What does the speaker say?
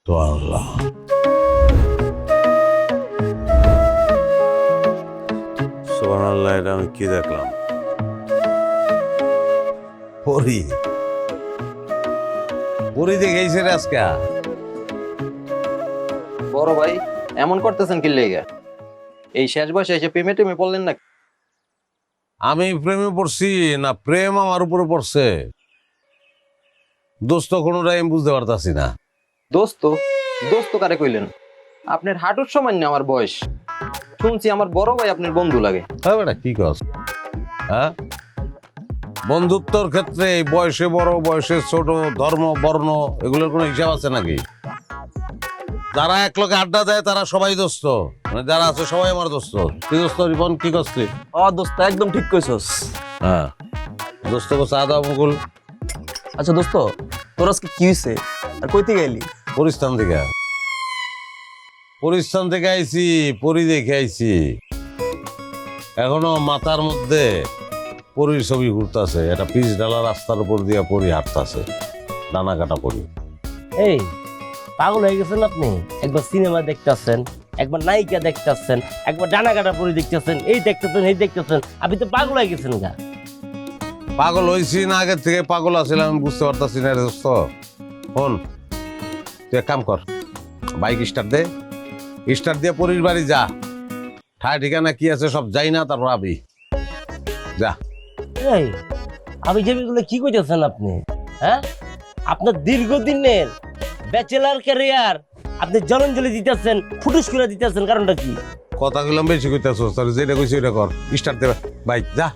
তো আল্লাহ সুবহানাল্লাহ, এটা আমি কি দেখলাম? পরি পরি দেখেছে রে আজকে। বড় ভাই এমন করতেছেন কি লেগে? এই শেষ বয়সে এসে প্রেমে টেমে পড়লেন না? আমি প্রেমে পড়ছি না প্রেম আমার উপরে পড়ছে? দোস্ত কোনোটাই আমি বুঝতে পারতাছি না। দোস্ত দোস্ত কারে কইলেন? আপনার হাঁটুর সমান না আমার বয়স। শুনছি আমার বড় ভাই আপনার বন্ধু লাগে। হ্যাঁ বেটা, কি কস? হ্যাঁ, বন্ধুত্বর ক্ষেত্রে এই বয়সে বড় বয়সে ছোট, ধর্ম বর্ণ এগুলোর কোনো হিসাব আছে নাকি? যারা এক লোকে আড্ডা দেয় তারা সবাই দোস্ত, মানে যারা আছে সবাই আমার দোস্ত। কি দোস্ত রিপন, কি করছিস? দোস্ত একদম ঠিক কইছস। হ্যাঁ, দোস্ত কো চা দাও মুকুল। আচ্ছা দোস্ত, তোর আজকে কি হয়েছে আর কইতে গেলি? পরিস্থান থেকে আইছি, পরি দেখে আইছি। এখনো মাথার মধ্যে পরির ছবি ঘুরতেছে। একটা পিচ ডালা রাস্তার উপর দিয়ে পরি হাঁটতেছে, ডানা কাটা পরি। এই পাগল হয়ে গেছেন আপনি? একবার সিনেমা দেখতেছেন, একবার নায়িকা দেখতেছেন, একবার ডানা কাটা পরি দেখতেছেন, এই দেখতেছেন এই দেখতেছেন, আপনি তো পাগল হয়ে গেছেন গা। পাগল হয়েছি না আগের থেকে পাগল আছিলাম আমি বুঝতে পারতাছি না রে দোস্ত। শোন, তুই এক কাম কর, বাইক স্টার্ট দে, স্টার্ট দিয়ে পরির বাড়ি যা। ঠায় ঠিকানা কি আছে সব যাই না, তারপর আবি যা। এই আমি যেগুলো কি কইতেছেন আপনি? হ্যাঁ, আপনার দীর্ঘদিনের ব্যাচেলার ক্যারিয়ার আপনি জলাঞ্জলি দিতেছেন, ফুটুস করে দিতেছেন, কারণটা কি? কথাগুলো বেশি কইতেছ, যেটা কইছি ওইটা কর। স্টার্ট দে বাইক যা।